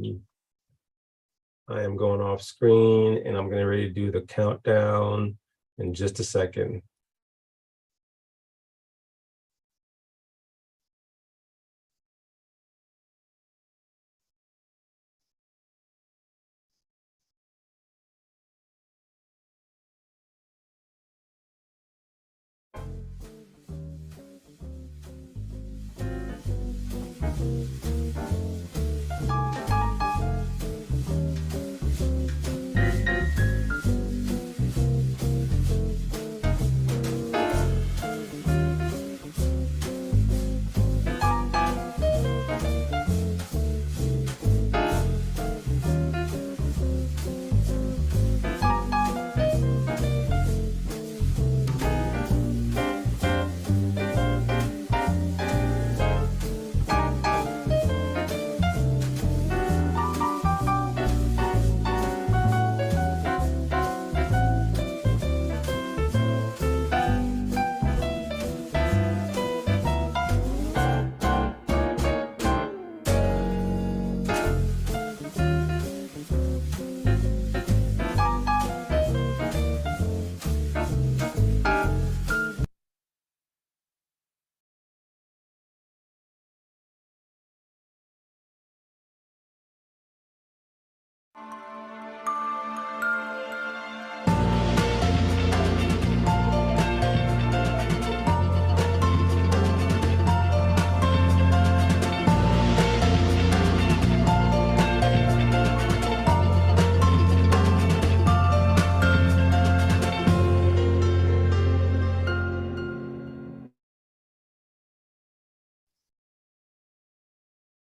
I am going off screen and I'm getting ready to do the countdown in just a second.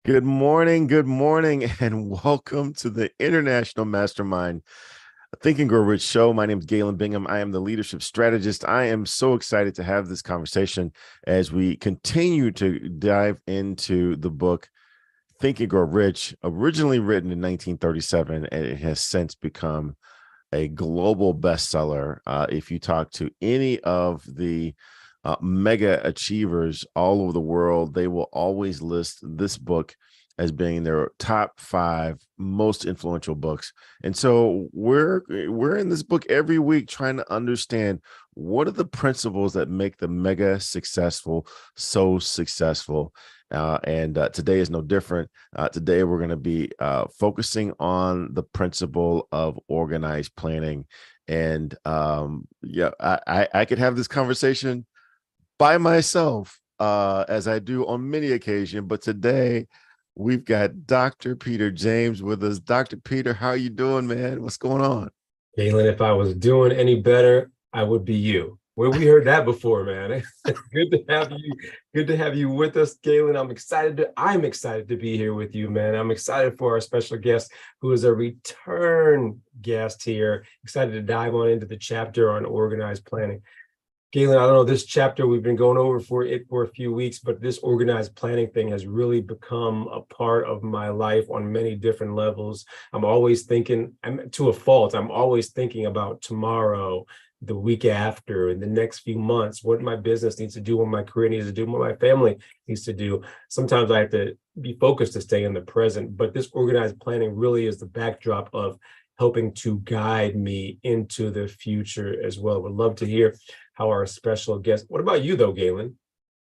Good morning, and welcome to the International Mastermind Think and Grow Rich show. My name is Galen Bingham. I am the leadership strategist. I am so excited to have this conversation as we continue to dive into the book Think and Grow Rich, originally written in 1937, and it has since become a global bestseller. If you talk to any of the mega achievers all over the world, they will always list this book as being their top 5 most influential books. And so we're in this book every week trying to understand what are the principles that make the mega successful so successful. And today is no different. Today we're going to be focusing on the principle of organized planning. And I could have this conversation by myself, as I do on many occasions, but today we've got Dr. Peter James with us. Dr. Peter, how are you doing, man? What's going on? Galen, if I was doing any better, I would be you. Where we heard that before, man. Good to have you. Good to have you with us, Galen. I'm excited to be here with you, man. I'm excited for our special guest, who is a return guest here. Excited to dive on into the chapter on organized planning. Galen, I don't know, this chapter we've been going over for a few weeks, but this organized planning thing has really become a part of my life on many different levels. I'm always thinking, to a fault, I'm always thinking about tomorrow, the week after, in the next few months, what my business needs to do, what my career needs to do, what my family needs to do. Sometimes I have to be focused to stay in the present, but this organized planning really is the backdrop of helping to guide me into the future as well. Would love to hear how our special guest. What about you, though, Galen?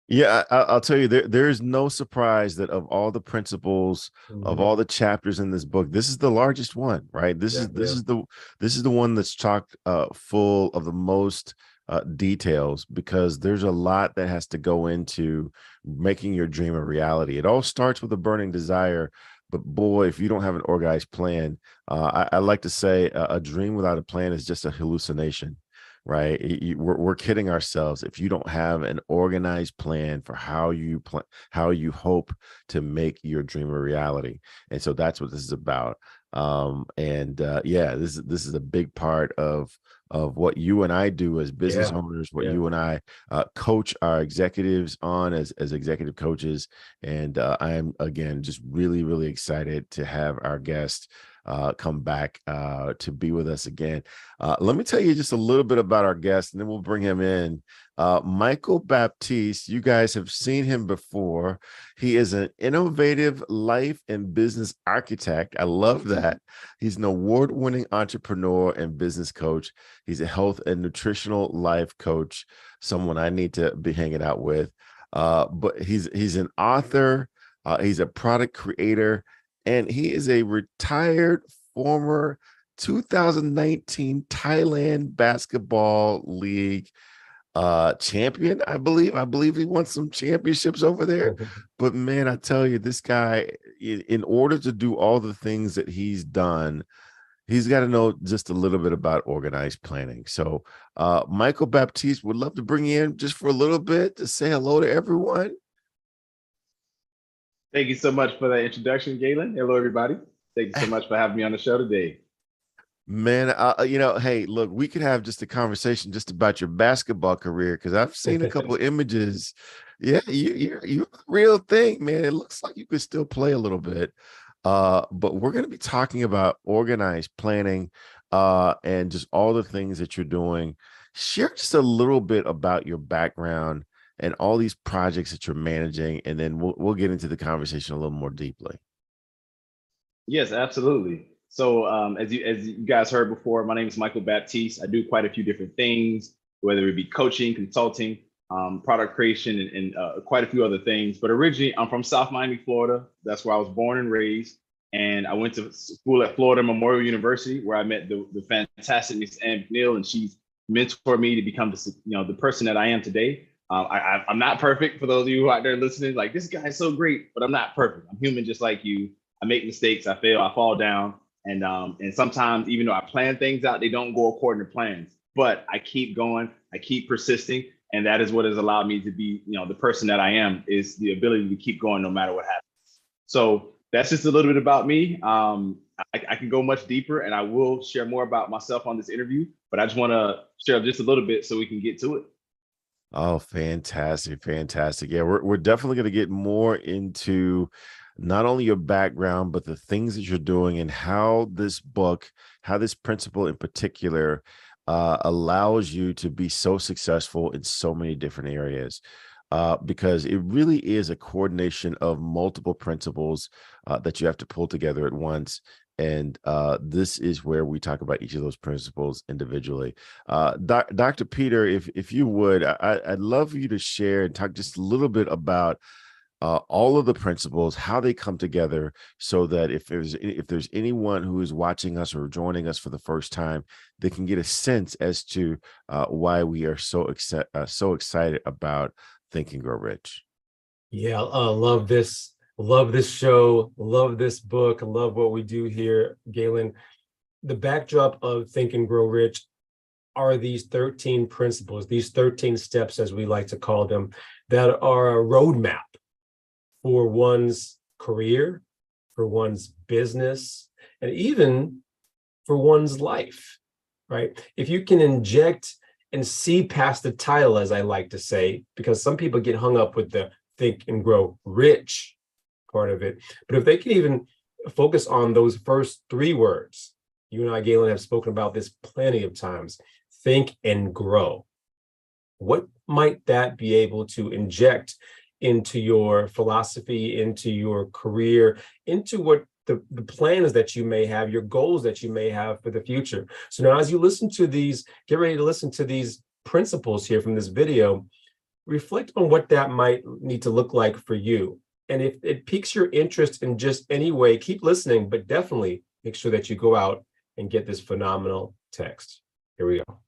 Yeah, I'll tell you, there is no surprise that of all the principles, of all the chapters in this book, this is the largest one, right? This is the one that's chocked full of the most details, because there's a lot that has to go into making your dream a reality. It all starts with a burning desire, but boy, if you don't have an organized plan, I like to say a dream without a plan is just a hallucination. Right, we're kidding ourselves if you don't have an organized plan for how you hope to make your dream a reality. And so that's what this is about. This is a big part of what you and I do as business owners, what you and I coach our executives on as executive coaches. And I am, again, just really, really excited to have our guest come back to be with us again. Let me tell you just a little bit about our guest, and then we'll bring him in. Michael Baptiste, you guys have seen him before. He is an innovative life and business architect. I love that. He's an award-winning entrepreneur and business coach. He's a health and nutritional life coach, someone I need to be hanging out with. But he's an author, he's a product creator, and he is a retired former 2019 Thailand Basketball League champion. I believe he won some championships over there. But man, I tell you, this guy, in order to do all the things that he's done, he's got to know just a little bit about organized planning. So Michael Baptiste, would love to bring you in just for a little bit to say hello to everyone. Thank you so much for that introduction, Galen. Hello, everybody. Thank you so much for having me on the show today. Man, hey, look, we could have just a conversation just about your basketball career, because I've seen a couple images. Yeah, you're a real thing, man. It looks like you could still play a little bit. But we're going to be talking about organized planning, and just all the things that you're doing. Share just a little bit about your background and all these projects that you're managing, and then we'll get into the conversation a little more deeply. Yes, absolutely. So as you guys heard before, my name is Michael Baptiste. I do quite a few different things, whether it be coaching, consulting, product creation, and quite a few other things. But originally, I'm from South Miami, Florida. That's where I was born and raised. And I went to school at Florida Memorial University, where I met the fantastic Miss Ann McNeil, and she's mentored me to become the person that I am today. I'm not perfect, for those of you who are out there listening. Like, this guy is so great, but I'm not perfect. I'm human just like you. I make mistakes, I fail, I fall down. And sometimes, even though I plan things out, they don't go according to plans. But I keep going, I keep persisting. And that is what has allowed me to be, the person that I am, is the ability to keep going no matter what happens. So that's just a little bit about me. I can go much deeper, and I will share more about myself on this interview, but I just want to share just a little bit so we can get to it. Oh, fantastic. Fantastic. Yeah, we're definitely going to get more into not only your background, but the things that you're doing and how this book, how this principle in particular, allows you to be so successful in so many different areas. Because it really is a coordination of multiple principles that you have to pull together at once. And this is where we talk about each of those principles individually. Dr. Peter, if you would, I'd love for you to share and talk just a little bit about all of the principles, how they come together, so that if there's anyone who is watching us or joining us for the first time, they can get a sense as to why we are so excited about Think and Grow Rich. Yeah, love this. Love this show. Love this book. Love what we do here, Galen. The backdrop of Think and Grow Rich are these 13 principles, these 13 steps, as we like to call them, that are a roadmap for one's career, for one's business, and even for one's life, right? If you can inject and see past the title, as I like to say, because some people get hung up with the Think and Grow Rich part of it. But if they can even focus on those first three words, you and I, Galen, have spoken about this plenty of times: think and grow. What might that be able to inject into your philosophy, into your career, into what the plans that you may have, your goals that you may have for the future? So now, as you listen to these, get ready to listen to these principles here from this video, reflect on what that might need to look like for you. And if it piques your interest in just any way, keep listening, but definitely make sure that you go out and get this phenomenal text. Here we go.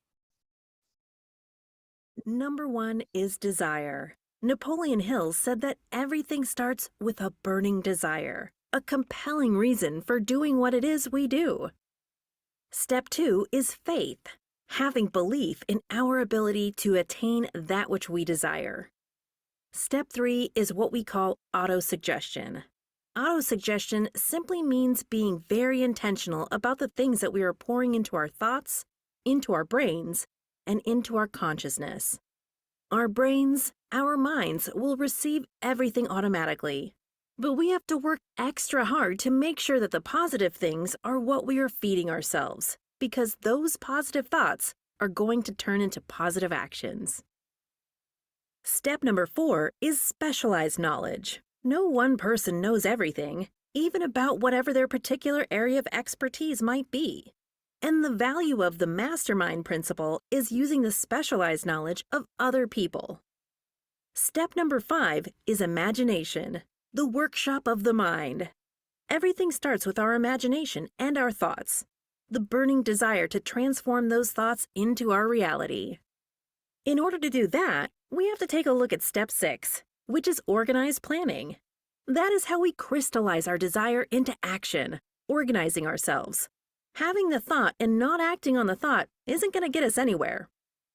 Number 1 is desire. Napoleon Hill said that everything starts with a burning desire, a compelling reason for doing what it is we do. Step 2 is faith, having belief in our ability to attain that which we desire. Step 3 is what we call autosuggestion. Autosuggestion simply means being very intentional about the things that we are pouring into our thoughts, into our brains, and into our consciousness. Our brains, our minds will receive everything automatically, but we have to work extra hard to make sure that the positive things are what we are feeding ourselves, because those positive thoughts are going to turn into positive actions. Step number 4 is specialized knowledge. No one person knows everything, even about whatever their particular area of expertise might be. And the value of the mastermind principle is using the specialized knowledge of other people. Step number 5 is imagination, the workshop of the mind. Everything starts with our imagination and our thoughts, the burning desire to transform those thoughts into our reality. In order to do that, we have to take a look at step 6, which is organized planning. That is how we crystallize our desire into action, organizing ourselves. Having the thought and not acting on the thought isn't going to get us anywhere.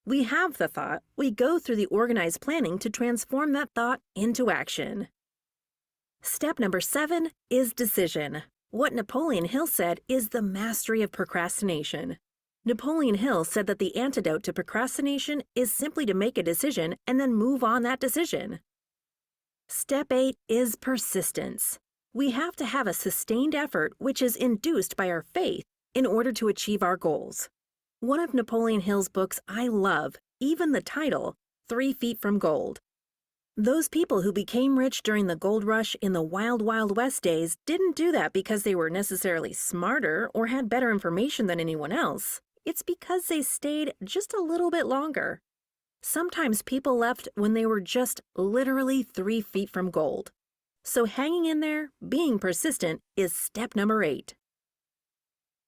We have the thought, we go through the organized planning to transform that thought into action. Step number 7 is decision. What Napoleon Hill said is the mastery of procrastination. Napoleon Hill said that the antidote to procrastination is simply to make a decision and then move on that decision. Step 8 is persistence. We have to have a sustained effort which is induced by our faith in order to achieve our goals. One of Napoleon Hill's books I love, even the title, 3 Feet from Gold. Those people who became rich during the gold rush in the Wild Wild West days didn't do that because they were necessarily smarter or had better information than anyone else. It's because they stayed just a little bit longer. Sometimes people left when they were just literally 3 feet from gold. So hanging in there, being persistent, is step number 8.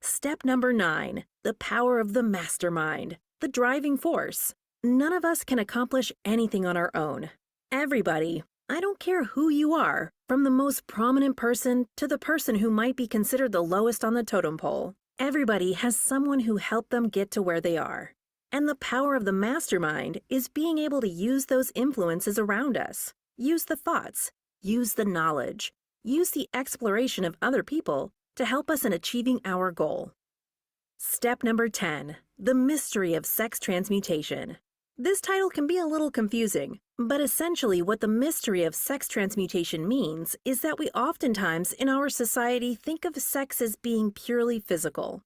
Step number 9, the power of the mastermind, the driving force. None of us can accomplish anything on our own. Everybody, I don't care who you are, from the most prominent person to the person who might be considered the lowest on the totem pole, everybody has someone who helped them get to where they are. And the power of the mastermind is being able to use those influences around us, use the thoughts, use the knowledge, use the exploration of other people to help us in achieving our goal. Step number 10, the mystery of sex transmutation. This title can be a little confusing, but essentially what the mystery of sex transmutation means is that we oftentimes in our society think of sex as being purely physical.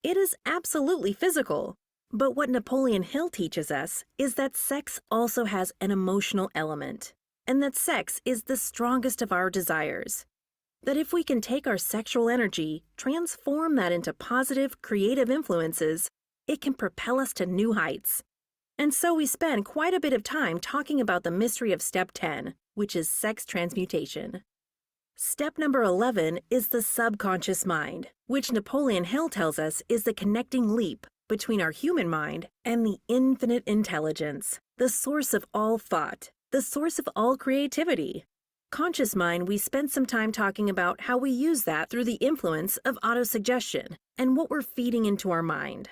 It is absolutely physical, but what Napoleon Hill teaches us is that sex also has an emotional element, and that sex is the strongest of our desires. That if we can take our sexual energy, transform that into positive, creative influences, it can propel us to new heights. And so we spend quite a bit of time talking about the mystery of step 10, which is sex transmutation. Step number 11 is the subconscious mind, which Napoleon Hill tells us is the connecting leap between our human mind and the infinite intelligence, the source of all thought, the source of all creativity. Conscious mind, we spent some time talking about how we use that through the influence of autosuggestion and what we're feeding into our mind.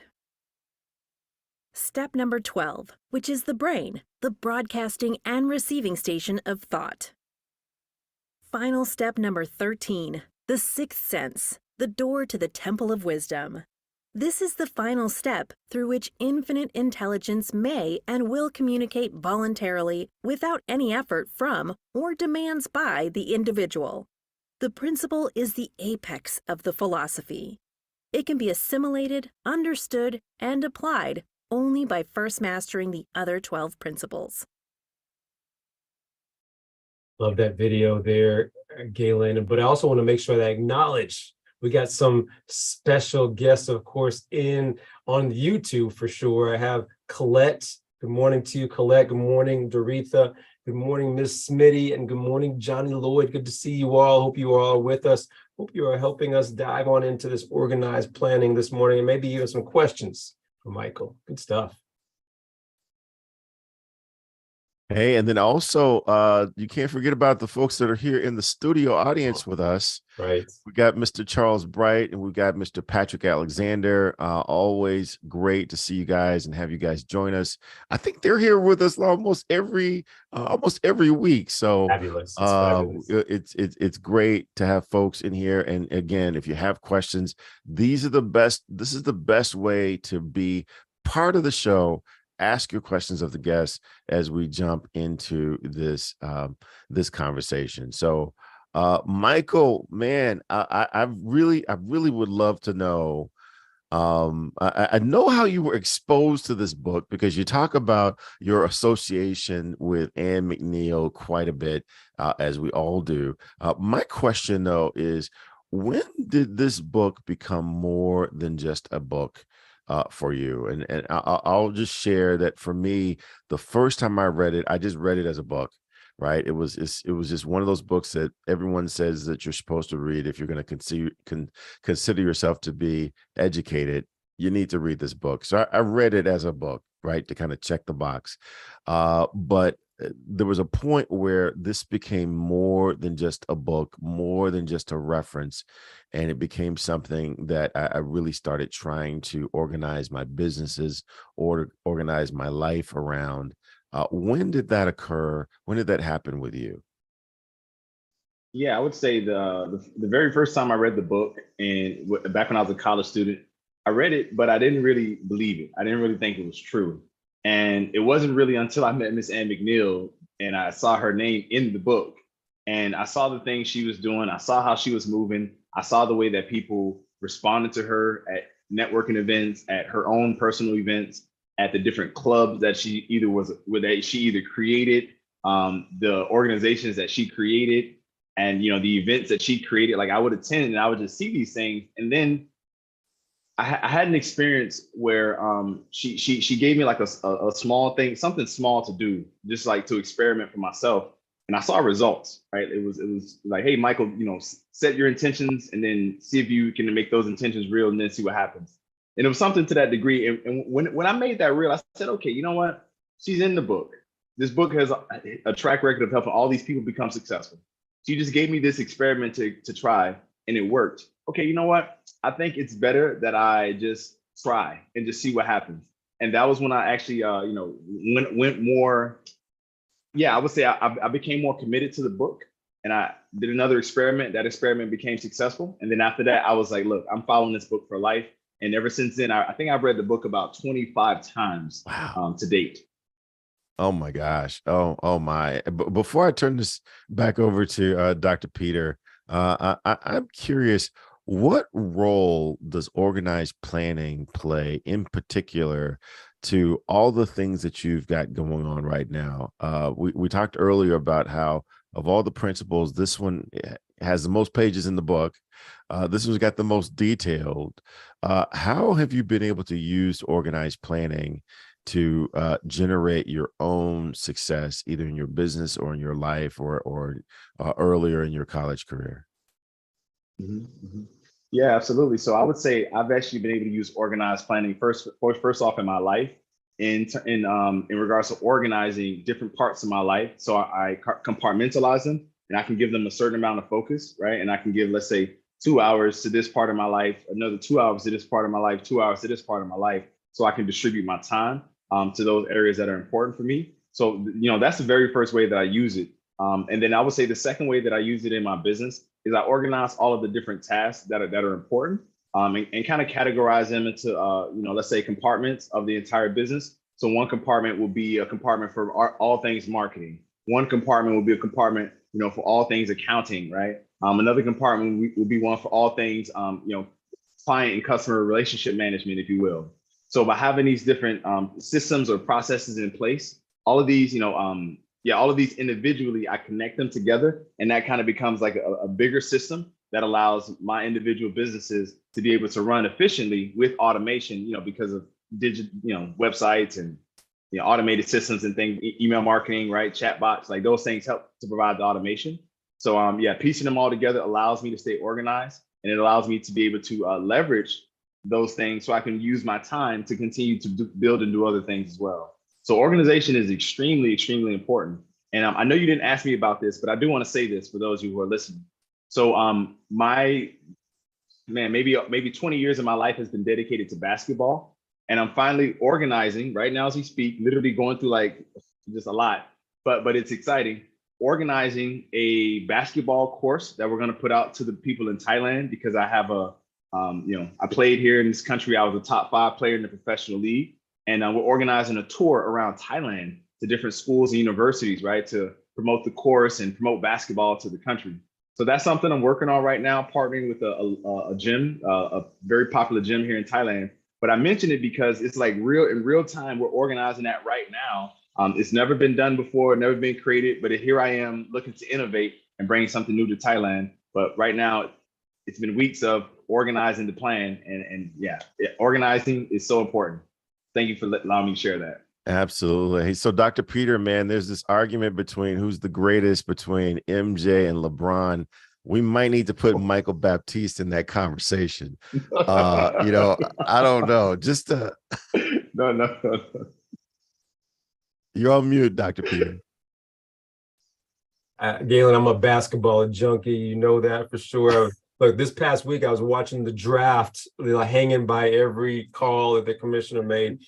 Step number 12, which is the brain, the broadcasting and receiving station of thought. Final step number 13, the sixth sense, the door to the temple of wisdom. This is the final step through which infinite intelligence may and will communicate voluntarily without any effort from or demands by the individual. The principle is the apex of the philosophy. It can be assimilated, understood, and applied only by first mastering the other 12 principles. Love that video there, Galen. But I also want to make sure that I acknowledge we got some special guests, of course, on YouTube for sure. I have Colette. Good morning to you, Colette. Good morning, Doretha. Good morning, Ms. Smitty. And good morning, Johnny Lloyd. Good to see you all. Hope you are all with us. Hope you are helping us dive on into this organized planning this morning and maybe even some questions for Michael. Good stuff. Hey, and then also, you can't forget about the folks that are here in the studio audience with us. Right. We got Mr. Charles Bright and we've got Mr. Patrick Alexander. Always great to see you guys and have you guys join us. I think they're here with us almost every week. So Fabulous. It's fabulous. It's great to have folks in here. And again, if you have questions, this is the best way to be part of the show. Ask your questions of the guests as we jump into this conversation. So, Michael, man, I really would love to know I know how you were exposed to this book because you talk about your association with Anne McNeil quite a bit, as we all do. My question, though, is when did this book become more than just a book for you? And I'll just share that for me, the first time I read it, I just read it as a book. Right. It was just one of those books that everyone says that you're supposed to read if you're going to consider yourself to be educated. You need to read this book. So I read it as a book, right, to kind of check the box. But there was a point where this became more than just a book, more than just a reference. And it became something that I really started trying to organize my businesses or organize my life around. When did that occur? When did that happen with you? Yeah, I would say the very first time I read the book, and back when I was a college student, I read it, but I didn't really believe it. I didn't really think it was true. And it wasn't really until I met Miss Anne McNeil and I saw her name in the book, and I saw the things she was doing. I saw how she was moving. I saw the way that people responded to her at networking events, at her own personal events, at the different clubs that she either was that she either created, the organizations that she created, and the events that she created. Like, I would attend and I would just see these things, and then I had an experience where she gave me like a small thing, something small to do, just like to experiment for myself, and I saw results. Right, it was like, hey, Michael, set your intentions and then see if you can make those intentions real, and then see what happens. And it was something to that degree. And when I made that real, I said, okay, you know what? She's in the book. This book has a track record of helping all these people become successful. She just gave me this experiment to try, and it worked. Okay, you know what? I think it's better that I just try and just see what happens. And that was when I actually, went more. Yeah, I would say I became more committed to the book, and I did another experiment. That experiment became successful, and then after that, I was like, look, I'm following this book for life. And ever since then, I think I've read the book about 25 times Wow. to date. Oh my gosh. Oh my. Before I turn this back over to Dr. Peter, I'm curious, what role does organized planning play in particular to all the things that you've got going on right now? We talked earlier about how of all the principles, this one has the most pages in the book. This one's got the most detailed. How have you been able to use organized planning to generate your own success, either in your business or in your life, or earlier in your college career? Mhm, mhm. Yeah, absolutely. So I would say I've actually been able to use organized planning first off in my life, in regards to organizing different parts of my life. So I compartmentalize them, and I can give them a certain amount of focus, right? And I can give, let's say, 2 hours to this part of my life, another 2 hours to this part of my life, 2 hours to this part of my life, so I can distribute my time to those areas that are important for me. So that's the very first way that I use it. And then I would say the second way that I use it in my business is I organize all of the different tasks that are important, and kind of categorize them into let's say, compartments of the entire business. So one compartment will be a compartment for all things marketing. One compartment will be a compartment for all things accounting, right? Another compartment will be one for all things client and customer relationship management, if you will. So by having these different systems or processes in place, all of these, all of these individually, I connect them together, and that kind of becomes like a bigger system that allows my individual businesses to be able to run efficiently with automation, because of digital, websites and automated systems and things, email marketing, right? Chatbots, like those things help to provide the automation. So piecing them all together allows me to stay organized, and it allows me to be able to leverage those things so I can use my time to continue to build and do other things as well. So organization is extremely, extremely important. And I know you didn't ask me about this, but I do want to say this for those of you who are listening. So maybe 20 years of my life has been dedicated to basketball. And I'm finally organizing right now as we speak, literally going through like just a lot, but it's exciting. Organizing a basketball course that we're going to put out to the people in Thailand, because I have I played here in this country. I was a top 5 player in the professional league. And we're organizing a tour around Thailand to different schools and universities, right, to promote the course and promote basketball to the country. So that's something I'm working on right now, partnering with a gym, a very popular gym here in Thailand. But I mention it because it's like in real time, we're organizing that right now. It's never been done before, never been created, but here I am looking to innovate and bring something new to Thailand. But right now, it's been weeks of organizing the plan, and yeah, organizing is so important. Thank you for allowing me to share that. Absolutely. So, Dr. Peter, man, there's this argument between who's the greatest between MJ and LeBron. We might need to put Michael Baptiste in that conversation. I don't know. No. You're on mute, Dr. Peter. Galen, I'm a basketball junkie. You know that for sure. Look, this past week I was watching the draft, hanging by every call that the commissioner made.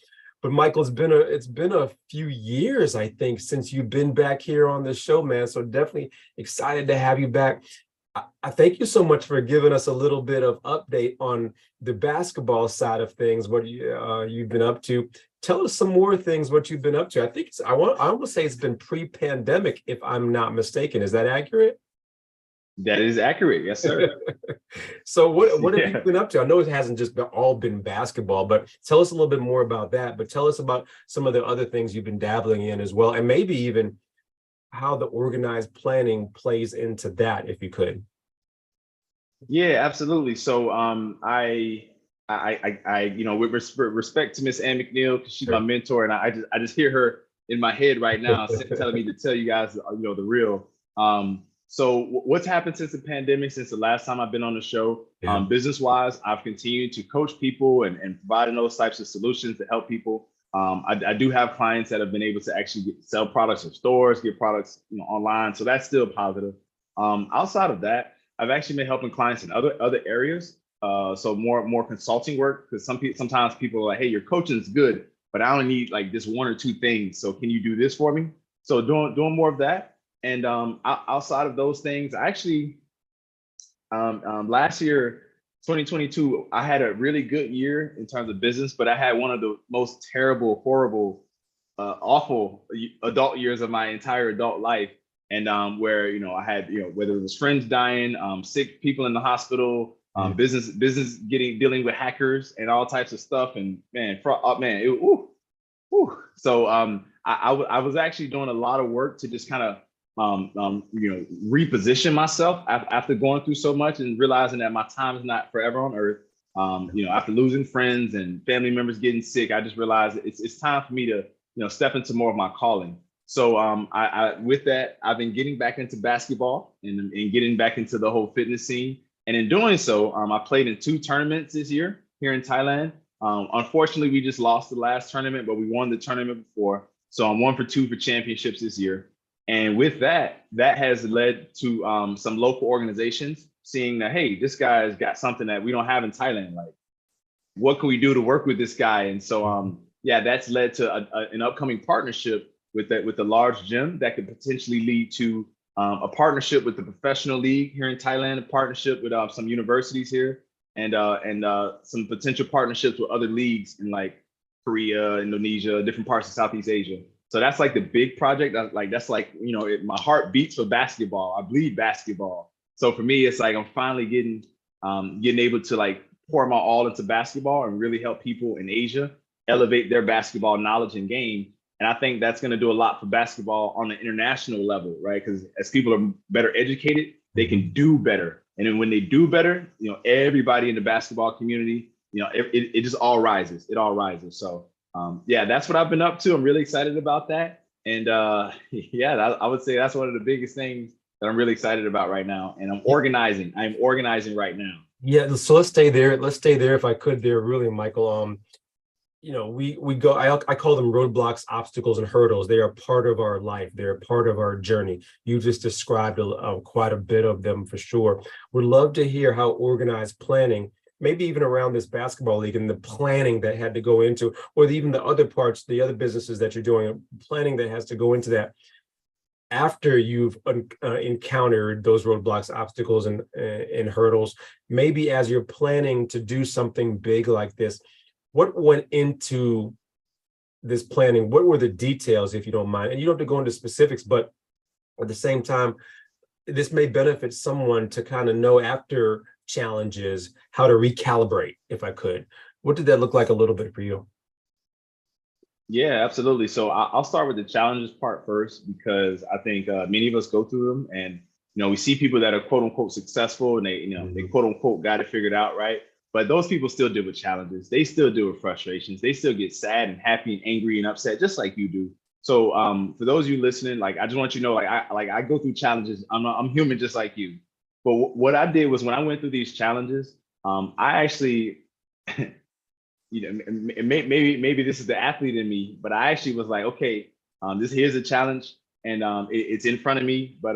But Michael, it's been a few years, I think, since you've been back here on the show, man. So definitely excited to have you back. I thank you so much for giving us a little bit of update on the basketball side of things, what you've been up to. Tell us some more things, what you've been up to. I think I almost say it's been pre-pandemic, if I'm not mistaken. Is that accurate? That is accurate. Yes, sir. So what have you been up to? I know it hasn't just all been basketball, but tell us a little bit more about that. But tell us about some of the other things you've been dabbling in as well, and maybe even how the organized planning plays into that, if you could. Yeah, absolutely. So I with respect to Miss Ann McNeil, because she's my mentor, and I just hear her in my head right now telling me to tell you guys the real. So what's happened since the pandemic, since the last time I've been on the show, business-wise, I've continued to coach people and providing those types of solutions to help people. I do have clients that have been able to actually sell products in stores, get products online. So that's still positive. Outside of that, I've actually been helping clients in other areas. So more consulting work, because sometimes people are like, hey, your coaching is good, but I only need like this one or two things. So can you do this for me? So doing more of that. And outside of those things, I actually, last year, 2022, I had a really good year in terms of business, but I had one of the most terrible, horrible, awful adult years of my entire adult life. And where, I had, whether it was friends dying, sick people in the hospital, business dealing with hackers and all types of stuff. And man, So I was actually doing a lot of work to just kind of reposition myself after going through so much and realizing that my time is not forever on earth. After losing friends and family members getting sick, I just realized it's time for me to, step into more of my calling. So with that, I've been getting back into basketball and getting back into the whole fitness scene. And in doing so, I played in 2 tournaments this year here in Thailand. Unfortunately, we just lost the last tournament, but we won the tournament before. So I'm 1 for 2 for championships this year. And with that has led to some local organizations seeing that, hey, this guy's got something that we don't have in Thailand. Like, what can we do to work with this guy? And so, that's led to an upcoming partnership with a large gym that could potentially lead to a partnership with the professional league here in Thailand, a partnership with some universities here, and some potential partnerships with other leagues in like Korea, Indonesia, different parts of Southeast Asia. So that's like the big project. That's my heart beats for basketball. I bleed basketball. So for me, it's like I'm finally getting able to like pour my all into basketball and really help people in Asia elevate their basketball knowledge and game. And I think that's going to do a lot for basketball on the international level, right? Because as people are better educated, they can do better. And then when they do better, everybody in the basketball community, it just all rises. It all rises. So that's what I've been up to. I'm really excited about that. And I would say that's one of the biggest things that I'm really excited about right now. And I'm organizing right now. Yeah, so let's stay there. If I could there, really, Michael. We go, I call them roadblocks, obstacles, and hurdles. They are part of our life. They're part of our journey. You just described quite a bit of them for sure. Would love to hear how organized planning, maybe even around this basketball league and the planning that had to go into, or even the other parts, the other businesses that you're doing, planning that has to go into that after you've encountered those roadblocks, obstacles, and hurdles. Maybe as you're planning to do something big like this, what went into this planning? What were the details, if you don't mind? And you don't have to go into specifics, but at the same time, this may benefit someone to kind of know after challenges how to recalibrate, if I could. What did that look like a little bit for you? Yeah, absolutely. So I'll start with the challenges part first, because I think many of us go through them, and we see people that are quote unquote successful, and they quote unquote got it figured out, right? But those people still deal with challenges. They still deal with frustrations. They still get sad and happy and angry and upset, just like you do. So for those of you listening, like, I just want you to know, I go through challenges. I'm human just like you. But what I did was, when I went through these challenges, I actually maybe this is the athlete in me, but I actually was like, okay, here's a challenge, and it's in front of me, but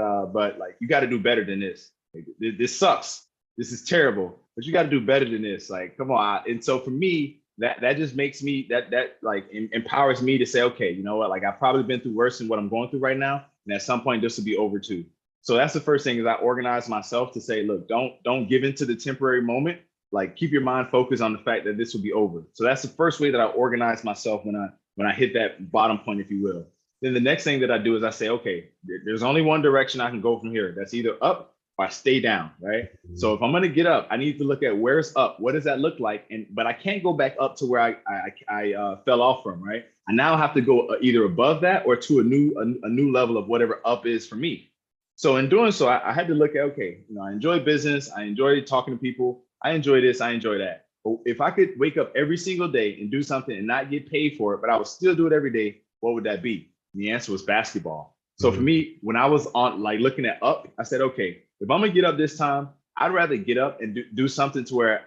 like, you got to do better than this. Like, this sucks. This is terrible, but you got to do better than this. Like, come on. And so for me, that just makes me that like empowers me to say, okay, you know what? Like, I've probably been through worse than what I'm going through right now, and at some point this will be over too. So that's the first thing, is I organize myself to say, look, don't give into the temporary moment. Like, keep your mind focused on the fact that this will be over. So that's the first way that I organize myself when I hit that bottom point, if you will. Then the next thing that I do is I say, okay, there's only one direction I can go from here. That's either up or I stay down, right? Mm-hmm. So if I'm going to get up, I need to look at where's up. What does that look like? But I can't go back up to where I fell off from, right? I now have to go either above that or to a new level of whatever up is for me. So in doing so, I had to look at, okay, I enjoy business. I enjoy talking to people. I enjoy this, I enjoy that. But if I could wake up every single day and do something and not get paid for it, but I would still do it every day, what would that be? And the answer was basketball. So for me, when I was on, like, looking at up, I said, okay, if I'm gonna get up this time, I'd rather get up and do something to where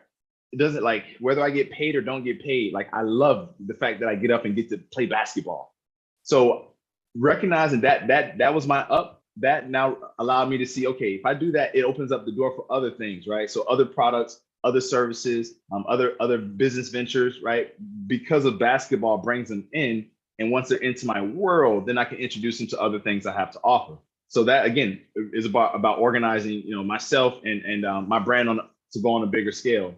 it doesn't, like, whether I get paid or don't get paid, like, I love the fact that I get up and get to play basketball. So recognizing that was my up. That now allowed me to see, okay, if I do that, it opens up the door for other things, right? So other products, other services, other business ventures, right? Because of basketball brings them in, and once they're into my world, then I can introduce them to other things I have to offer. So that, again, is about organizing, myself and my brand to go on a bigger scale.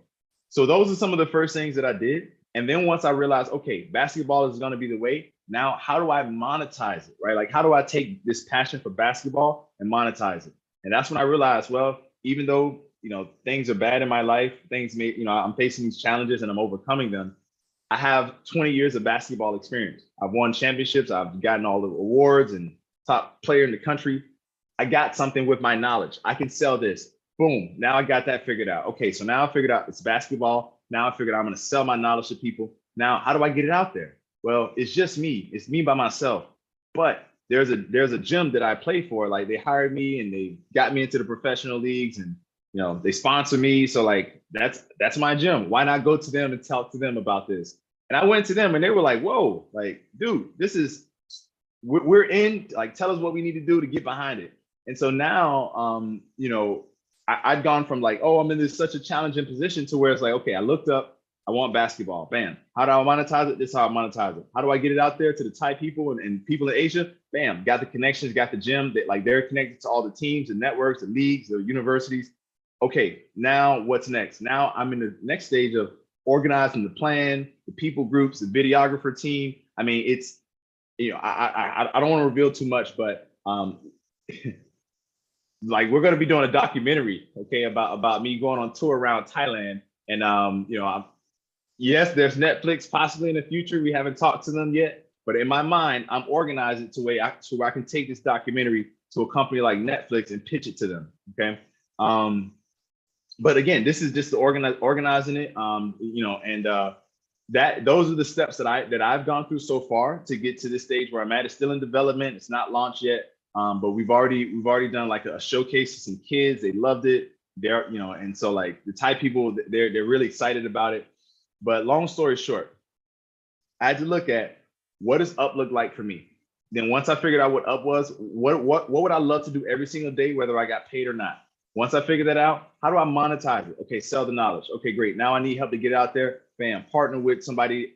So those are some of the first things that I did. And then once I realized, okay, basketball is going to be the way. Now, how do I monetize it, right? Like, how do I take this passion for basketball and monetize it? And that's when I realized, well, even though, things are bad in my life, I'm facing these challenges and I'm overcoming them. I have 20 years of basketball experience. I've won championships. I've gotten all the awards and top player in the country. I got something with my knowledge. I can sell this. Boom. Now I got that figured out. Okay, so now I figured out it's basketball. Now I figured out I'm going to sell my knowledge to people. Now, how do I get it out there? Well, it's just me. It's me by myself. But there's a gym that I play for. Like, they hired me and they got me into the professional leagues, and they sponsor me. So, like, that's my gym. Why not go to them and talk to them about this? And I went to them and they were like, whoa, like, dude, we're in, like, tell us what we need to do to get behind it. And so now, I'd gone from, like, oh, I'm in such a challenging position, to where it's like, okay, I looked up, I want basketball. Bam. How do I monetize it? This is how I monetize it. How do I get it out there to the Thai people and people in Asia? Bam. Got the connections, got the gym. They're connected to all the teams and networks, the leagues, the universities. Okay, now what's next? Now I'm in the next stage of organizing the plan, the people groups, the videographer team. I mean, it's, I don't want to reveal too much, but like, we're going to be doing a documentary, okay, about me going on tour around Thailand. And, yes, there's Netflix possibly in the future. We haven't talked to them yet, but in my mind, I'm organizing to where I can take this documentary to a company like Netflix and pitch it to them. Okay. But again, this is just the organizing it, those are the steps that I've gone through so far to get to this stage where I'm at. It's still in development. It's not launched yet. But we've already done, like, a showcase to some kids. They loved it. And so, like, the Thai people, they're really excited about it. But long story short, I had to look at, what does up look like for me? Then once I figured out what up was, what would I love to do every single day, whether I got paid or not? Once I figured that out, how do I monetize it? Okay, sell the knowledge. Okay, great. Now I need help to get out there. Bam, partner with somebody,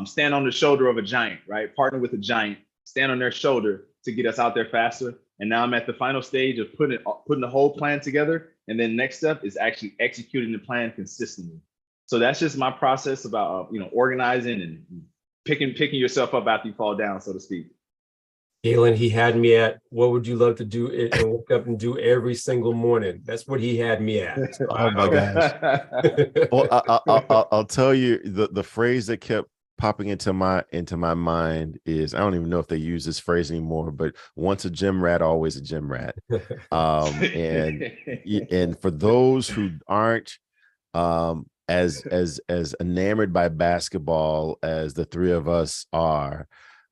stand on the shoulder of a giant, right? Partner with a giant, stand on their shoulder to get us out there faster. And now I'm at the final stage of putting the whole plan together. And then next step is actually executing the plan consistently. So that's just my process about, organizing and picking yourself up after you fall down, so to speak. Galen, he had me at what would you love to do and wake up and do every single morning. That's what he had me at. So Oh my gosh. Well, I'll tell you the phrase that kept popping into my mind is, I don't even know if they use this phrase anymore, but once a gym rat, always a gym rat. And for those who aren't as enamored by basketball as the three of us are,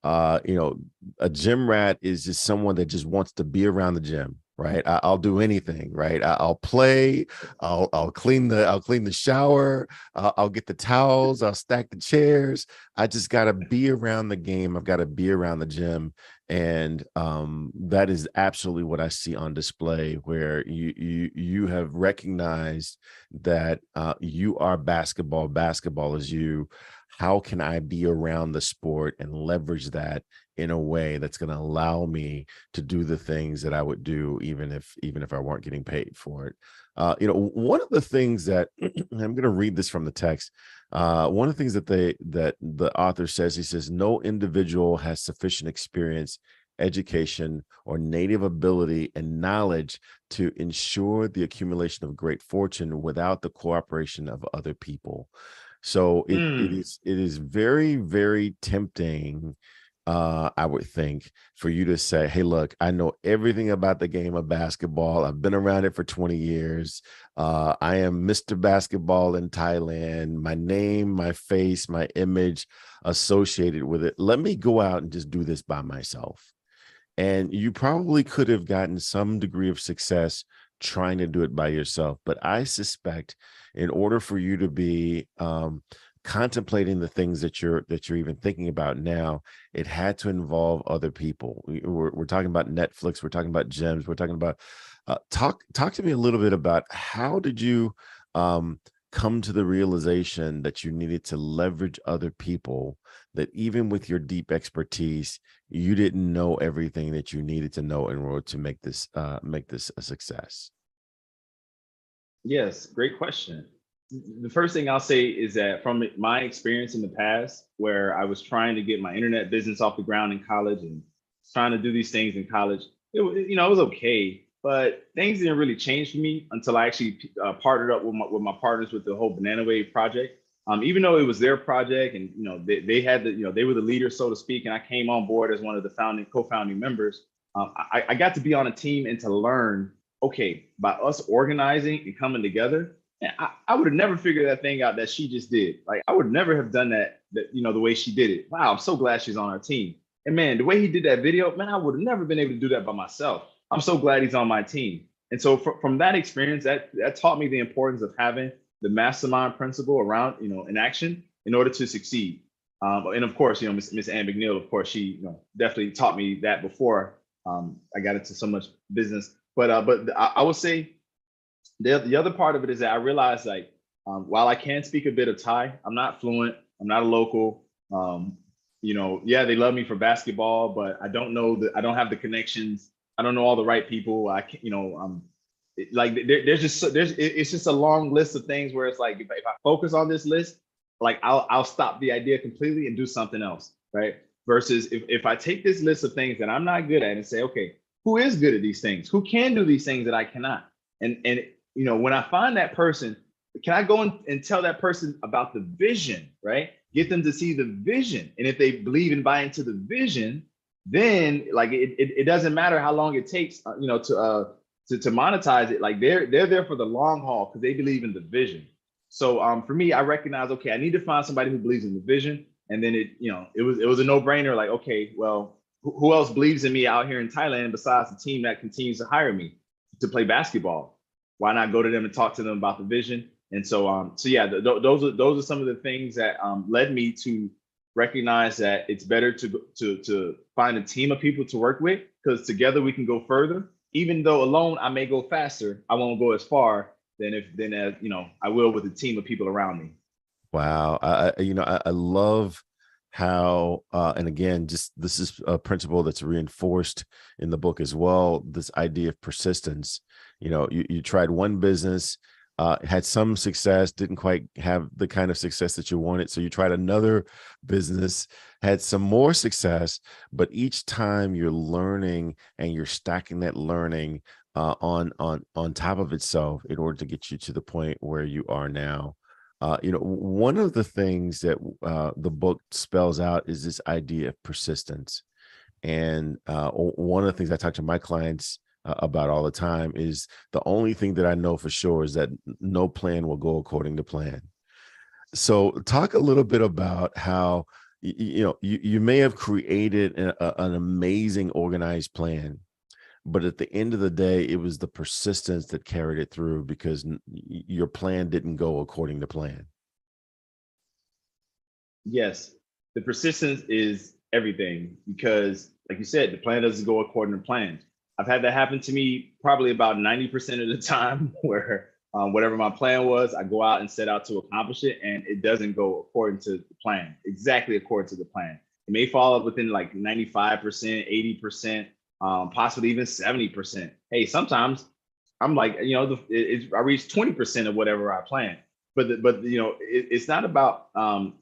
a gym rat is just someone that just wants to be around the gym, right? I'll do anything, right? I'll play, I'll clean the shower, I'll get the towels, I'll stack the chairs. I just got to be around the game. I've got to be around the gym. And that is absolutely what I see on display, where you have recognized that you are basketball. Basketball is you. How can I be around the sport and leverage that in a way that's going to allow me to do the things that I would do, even if I weren't getting paid for it? One of the things that I'm going to read this from the text. One of the things that the author says, he says, no individual has sufficient experience, education, or native ability and knowledge to ensure the accumulation of great fortune without the cooperation of other people. So it is very, very tempting, I would think, for you to say, hey, look, I know everything about the game of basketball. I've been around it for 20 years. I am Mr. Basketball in Thailand. My name, my face, my image associated with it. Let me go out and just do this by myself. And you probably could have gotten some degree of success trying to do it by yourself. But I suspect in order for you to be contemplating the things that you're even thinking about now, it had to involve other people. We're talking about Netflix. We're talking about gyms. We're talking about talk to me a little bit about how did you come to the realization that you needed to leverage other people, that even with your deep expertise, you didn't know everything that you needed to know in order to make this a success? Yes, great question. The first thing I'll say is that from my experience in the past, where I was trying to get my internet business off the ground in college and trying to do these things in college, it was okay, but things didn't really change for me until I actually partnered up with my partners with the whole Banana Wave project. Even though it was their project, and they had they were the leaders, so to speak, and I came on board as one of the co-founding members. I got to be on a team and to learn. Okay, by us organizing and coming together, I would have never figured that thing out that she just did. Like, I would never have done that the way she did it. Wow, I'm so glad she's on our team. And man, the way he did that video, man, I would have never been able to do that by myself. I'm so glad he's on my team. And so from that experience, that taught me the importance of having the mastermind principle around, in action in order to succeed. And of course, Miss Ann McNeil, of course, she definitely taught me that before I got into so much business. But I would say the other part of it is that I realized, like, while I can speak a bit of Thai, I'm not fluent. I'm not a local. Yeah, they love me for basketball, but I don't know I don't have the connections. I don't know all the right people. I can't, it's just a long list of things where it's like, if I focus on this list, like I'll stop the idea completely and do something else, right? Versus if I take this list of things that I'm not good at and say, okay, who is good at these things? Who can do these things that I cannot? And when I find that person, can I go and tell that person about the vision, right? Get them to see the vision. And if they believe and buy into the vision, then like it doesn't matter how long it takes, to monetize it. Like they're there for the long haul because they believe in the vision. So for me, I recognize, okay, I need to find somebody who believes in the vision. And then it was a no-brainer. Like, okay, well, who else believes in me out here in Thailand besides the team that continues to hire me to play basketball? Why not go to them and talk to them about the vision? And so yeah, those are some of the things that led me to recognize that it's better to find a team of people to work with, because together we can go further. Even though alone I may go faster, I won't go as far than as I will with a team of people around me. Wow. I love how, and again, just this is a principle that's reinforced in the book as well, this idea of persistence. You tried one business, had some success, didn't quite have the kind of success that you wanted. So you tried another business, had some more success, but each time you're learning and you're stacking that learning on top of itself in order to get you to the point where you are now. One of the things that the book spells out is this idea of persistence. And one of the things I talk to my clients about all the time is the only thing that I know for sure is that no plan will go according to plan. So talk a little bit about how you may have created an amazing organized plan, but at the end of the day, it was the persistence that carried it through because your plan didn't go according to plan. Yes, the persistence is everything because, like you said, the plan doesn't go according to plan. I've had that happen to me probably about 90% of the time where whatever my plan was, I go out and set out to accomplish it, and it doesn't go according to the plan, exactly according to the plan. It may fall within like 95%, 80%, possibly even 70%. Hey, sometimes I'm like, I reach 20% of whatever I planned. But it's not about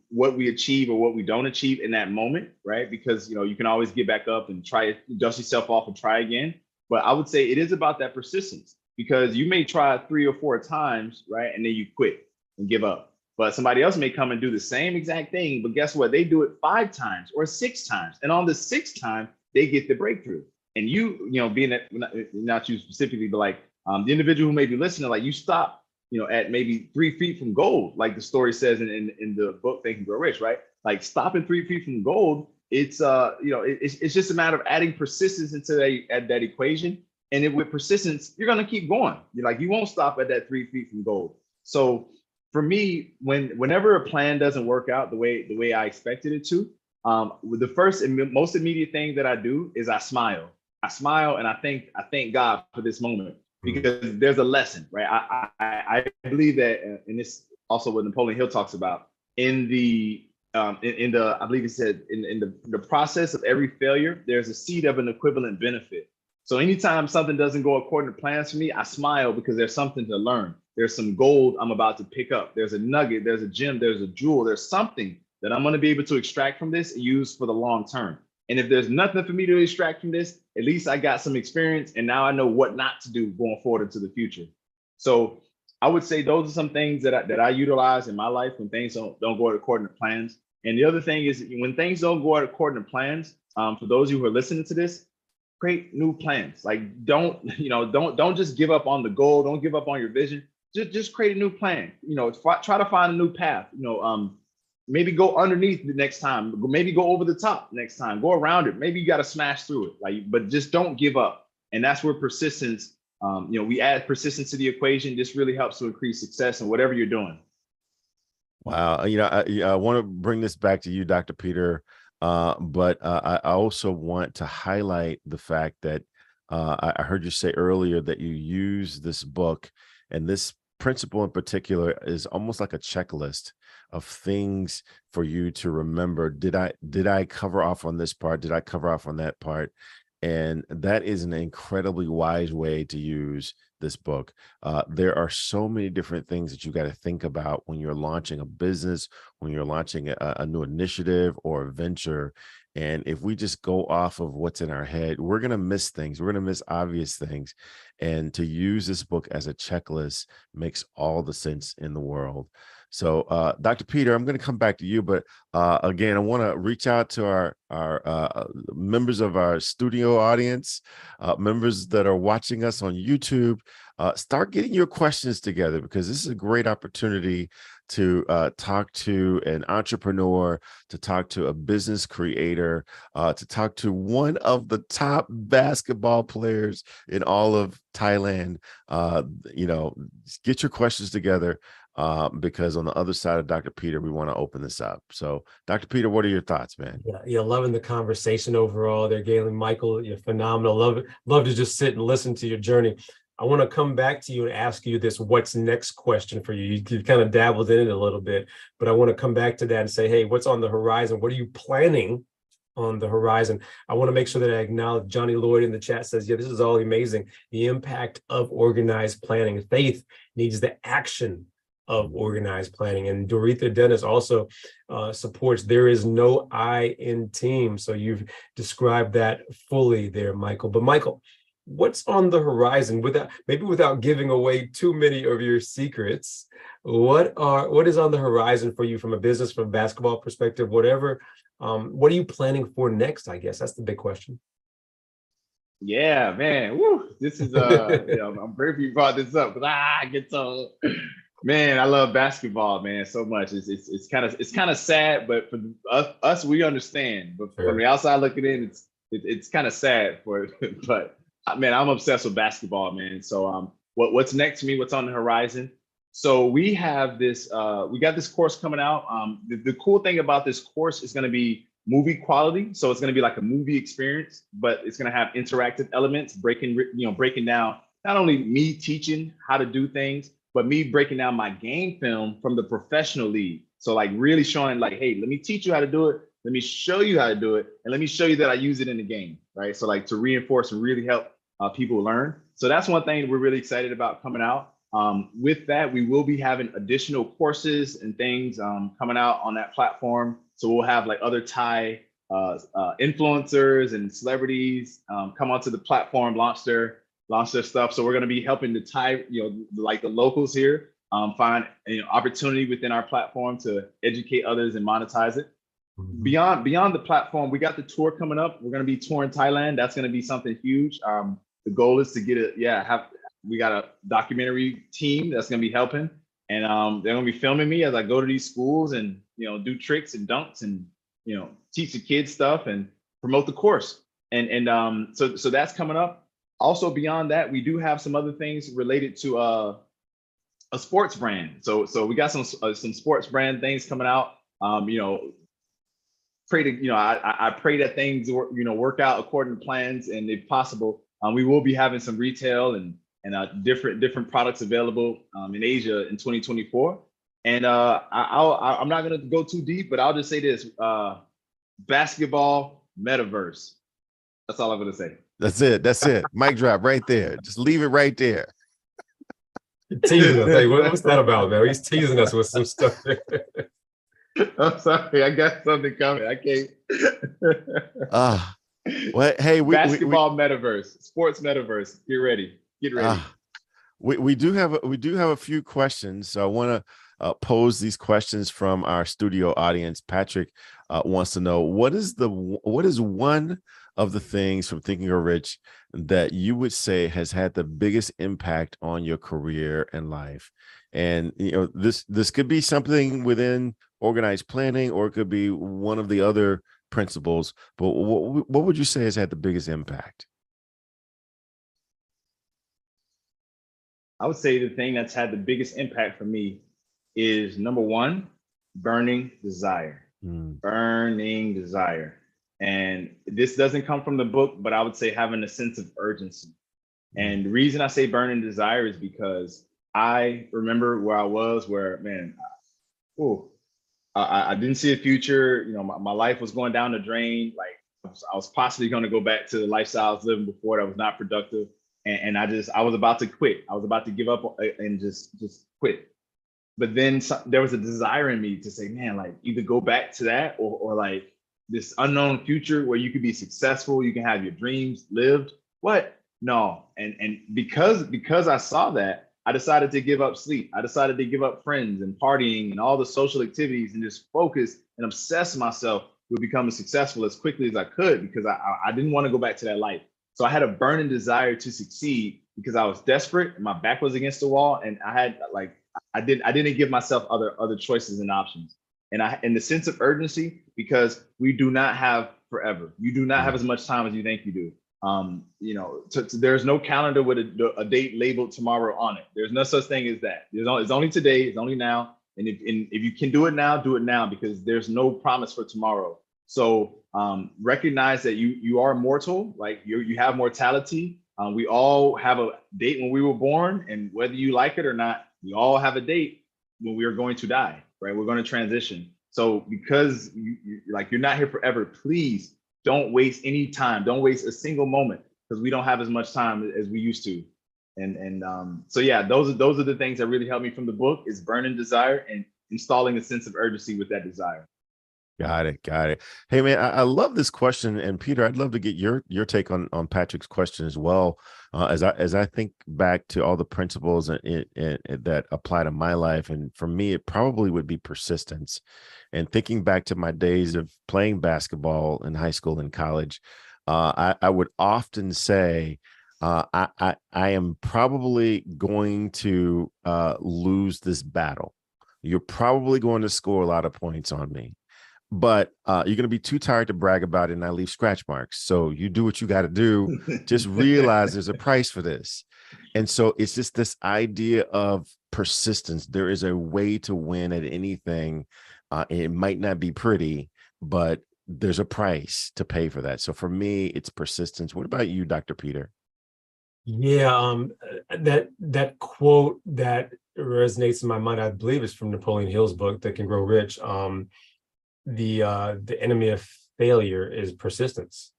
what we achieve or what we don't achieve in that moment, right? Because you can always get back up and try, dust yourself off and try again. But I would say it is about that persistence, because you may try 3 or 4 times, right, and then you quit and give up. But somebody else may come and do the same exact thing, but guess what? They do it 5 times or 6 times, and on the 6th time they get the breakthrough. And being that, not you specifically, but like the individual who may be listening, like you stop at maybe 3 feet from gold, like the story says in the book Think and Grow Rich, right? Like stopping 3 feet from gold, it's it's just a matter of adding persistence into that equation. And with persistence, you're gonna keep going. You won't stop at that 3 feet from gold. So for me, whenever a plan doesn't work out the way I expected it to, the first and most immediate thing that I do is I smile. I smile and I thank God for this moment, because there's a lesson, right? I believe that, and this also what Napoleon Hill talks about in the I believe he said in the process of every failure, there's a seed of an equivalent benefit. So anytime something doesn't go according to plans for me, I smile because there's something to learn. There's some gold I'm about to pick up. There's a nugget, there's a gem, there's a jewel, there's something that I'm going to be able to extract from this and use for the long term. And if there's nothing for me to extract from this, at least I got some experience, and now I know what not to do going forward into the future. So I would say those are some things that I utilize in my life when things don't go according to plans. And the other thing is, when things don't go according to plans, for those of you who are listening to this, create new plans. Like don't just give up on the goal. Don't give up on your vision. Just create a new plan. Try to find a new path. Maybe go underneath the next time. Maybe go over the top next time. Go around it. Maybe you got to smash through it. But just don't give up. And that's where persistence. We add persistence to the equation. This really helps to increase success in whatever you're doing. Wow. I want to bring this back to you, Dr. Peter. But I also want to highlight the fact that I heard you say earlier that you use this book, and this principle in particular is almost like a checklist of things for you to remember. Did I cover off on this part? Did I cover off on that part? And that is an incredibly wise way to use this book. There are so many different things that you got to think about when you're launching a business, when you're launching a new initiative or a venture. And if we just go off of what's in our head, we're going to miss things. We're going to miss obvious things. And to use this book as a checklist makes all the sense in the world. So, Dr. Peter, I'm going to come back to you, but again, I want to reach out to our members of our studio audience, members that are watching us on YouTube. Start getting your questions together, because this is a great opportunity to talk to an entrepreneur, to talk to a business creator, to talk to one of the top basketball players in all of Thailand. Get your questions together. Because on the other side of Dr. Peter, we want to open this up. So, Dr. Peter, what are your thoughts, man? Yeah, loving the conversation overall there, Galen. Michael, you're phenomenal. Love to just sit and listen to your journey. I want to come back to you and ask you this what's next question for you. You kind of dabbled in it a little bit, but I want to come back to that and say, hey, what's on the horizon? What are you planning on the horizon. I want to make sure that I acknowledge Johnny Lloyd in the chat says, yeah, this is all amazing. The impact of organized planning. Faith needs the action of organized planning. And Doretha Dennis also supports there is no I in team. So you've described that fully there, Michael. But Michael, what's on the horizon without giving away too many of your secrets? What is on the horizon for you from a business, from a basketball perspective, whatever? What are you planning for next? I guess that's the big question. Yeah, man. Woo. This is I'm grateful you brought this up because I get so, man, I love basketball, man, so much. It's kind of sad, but for us we understand. But Sure. from the outside looking in, it's kind of sad but man, I'm obsessed with basketball, man. So what's next for me? What's on the horizon? So we have this, we got this course coming out. The cool thing about this course is going to be movie quality. So it's going to be like a movie experience, but it's going to have interactive elements, breaking down not only me teaching how to do things, but me breaking down my game film from the professional league. So like really showing like, hey, let me teach you how to do it. Let me show you how to do it. And let me show you that I use it in the game, right? So like to reinforce and really help people learn. So that's one thing we're really excited about coming out. With that, we will be having additional courses and things coming out on that platform. So we'll have like other Thai influencers and celebrities come onto the platform, launch their stuff. So we're going to be helping the Thai, like the locals here, find opportunity within our platform to educate others and monetize it. Mm-hmm. Beyond the platform, we got the tour coming up. We're going to be touring Thailand. That's going to be something huge. The goal is to get we got a documentary team that's going to be helping, and they're going to be filming me as I go to these schools and do tricks and dunks and teach the kids stuff and promote the course. So that's coming up. Also beyond that, we do have some other things related to a sports brand. So we got some sports brand things coming out. I pray that things work out according to plans, and if possible, we will be having some retail and different products available in Asia in 2024. And I'm not going to go too deep, but I'll just say this: basketball metaverse. That's all I'm going to say. That's it. Mic drop right there. Just leave it right there. Teasing us. Hey, what's that about, man? He's teasing us with some stuff. I'm sorry. I got something coming. I can't. Well, hey, basketball metaverse, sports metaverse. Get ready. We do have a few questions, so I want to pose these questions from our studio audience. Patrick wants to know what is one of the things from Think and Grow Rich that you would say has had the biggest impact on your career and life? And this could be something within organized planning, or it could be one of the other principles. But what would you say has had the biggest impact? I would say the thing that's had the biggest impact for me is, number one, burning desire. Burning desire. And this doesn't come from the book, but I would say having a sense of urgency. And the reason I say burning desire is because I remember where I was, where, man, I didn't see a future. My life was going down the drain. Like I was possibly going to go back to the lifestyle I was living before that was not productive. And I was about to quit. I was about to give up and just quit. But then there was a desire in me to say, man, like either go back to that or like this unknown future where you could be successful, you can have your dreams lived. What? No. And because I saw that, I decided to give up sleep. I decided to give up friends and partying and all the social activities and just focus and obsess myself with becoming successful as quickly as I could, because I didn't want to go back to that life. So I had a burning desire to succeed because I was desperate and my back was against the wall, and I didn't give myself other choices and options. And the sense of urgency, because we do not have forever. You do not have as much time as you think you do. There's no calendar with a date labeled tomorrow on it. There's no such thing as that. It's only today. It's only now. And if you can do it now, because there's no promise for tomorrow. So recognize that you are mortal. Like you have mortality. We all have a date when we were born, and whether you like it or not, we all have a date when we are going to die. Right? We're going to transition. So because you're not here forever, please don't waste any time. Don't waste a single moment, because we don't have as much time as we used to. So yeah, those are the things that really helped me from the book, is burning desire and installing a sense of urgency with that desire. Got it. Got it. Hey man, I love this question, and Peter, I'd love to get your take on Patrick's question as well. As I think back to all the principles that apply to my life, and for me, it probably would be persistence. And thinking back to my days of playing basketball in high school and college, I would often say, I am probably going to lose this battle. You're probably going to score a lot of points on me, but you're going to be too tired to brag about it, and I leave scratch marks. So you do what you got to do. Just realize there's a price for this. And so it's just this idea of persistence. There is a way to win at anything. It might not be pretty, but there's a price to pay for that. So for me, it's persistence. What about you, Dr. Peter? Yeah, that quote that resonates in my mind, I believe, is from Napoleon Hill's book, Think and Grow Rich. The enemy of failure is persistence,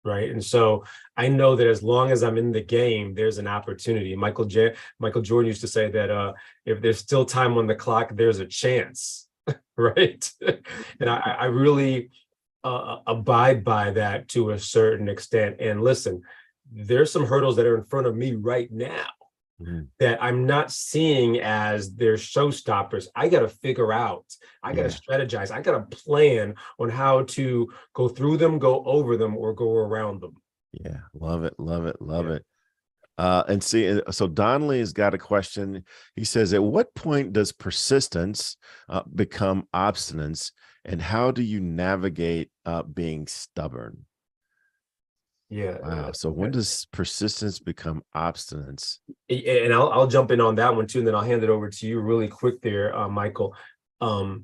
right? And so I know that as long as I'm in the game, there's an opportunity. Michael Jordan used to say that if there's still time on the clock, there's a chance, right? And I really abide by that to a certain extent. And listen, there's some hurdles that are in front of me right now that I'm not seeing as their showstoppers. I got to figure out, I got to strategize, I got to plan on how to go through them, go over them, or go around them. Yeah, love it, love it, love it. And see, so Donnelly has got a question. He says, at what point does persistence become obstinance, and how do you navigate being stubborn? Yeah. Wow. So when does persistence become obstinance? And I'll jump in on that one too, and then I'll hand it over to you really quick there, Michael. How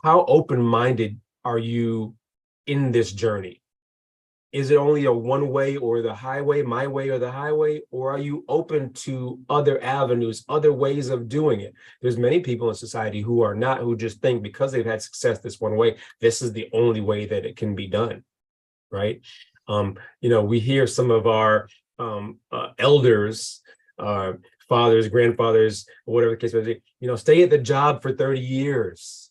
open-minded are you in this journey? Is it only a one way or the highway, my way or the highway, or are you open to other avenues, other ways of doing it? There's many people in society who are not, who just think because they've had success this one way, this is the only way that it can be done, right? We hear some of our elders, fathers, grandfathers, whatever the case may be, stay at the job for 30 years,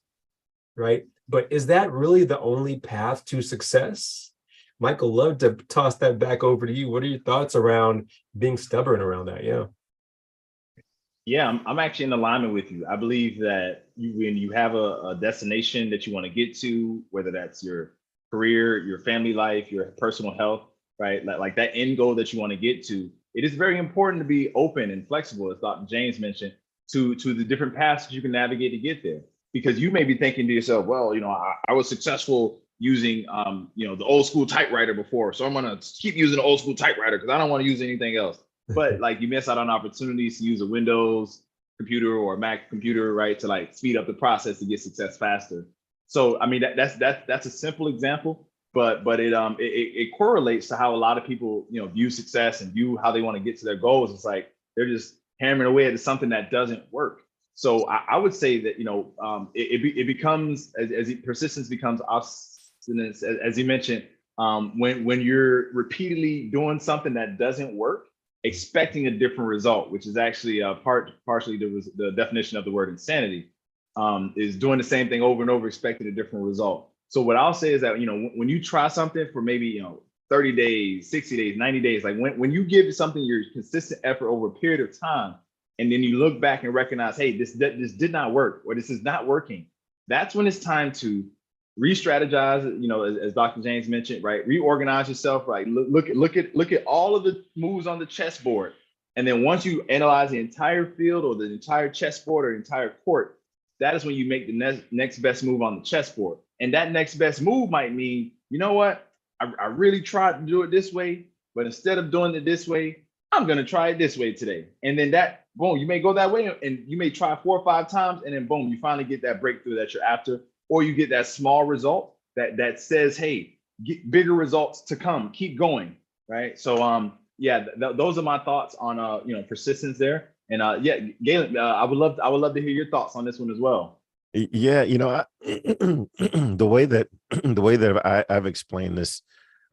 right? But is that really the only path to success? Michael, love to toss that back over to you. What are your thoughts around being stubborn around that? Yeah, I'm actually in alignment with you. I believe that when you have a destination that you want to get to, whether that's your career, your family life, your personal health, right? Like that end goal that you want to get to, it is very important to be open and flexible, as Dr. James mentioned, to the different paths you can navigate to get there. Because you may be thinking to yourself, well, I was successful using, the old school typewriter before, so I'm going to keep using the old school typewriter because I don't want to use anything else. But like you miss out on opportunities to use a Windows computer or a Mac computer, right, to like speed up the process to get success faster. So I mean that's a simple example, but it correlates to how a lot of people view success and view how they want to get to their goals. It's like they're just hammering away at something that doesn't work. So I would say that it becomes as persistence becomes obstinance, as you mentioned, when you're repeatedly doing something that doesn't work, expecting a different result, which is actually partially the definition of the word insanity. Is doing the same thing over and over, expecting a different result. So what I'll say is that, when you try something for maybe, 30 days, 60 days, 90 days, like when you give something your consistent effort over a period of time, and then you look back and recognize, hey, this did not work, or this is not working, that's when it's time to re-strategize, as Dr. James mentioned, right? Reorganize yourself, right? Look at all of the moves on the chessboard. And then once you analyze the entire field or the entire chessboard or the entire court, that is when you make the next best move on the chessboard. And that next best move might mean, you know what? I really tried to do it this way, but instead of doing it this way, I'm going to try it this way today. And then boom, you may go that way and you may try 4 or 5 times, and then boom, you finally get that breakthrough that you're after, or you get that small result that says, hey, get bigger results to come, keep going, right? So those are my thoughts on persistence there. And Galen, I would love to hear your thoughts on this one as well. Yeah, the way that I've explained this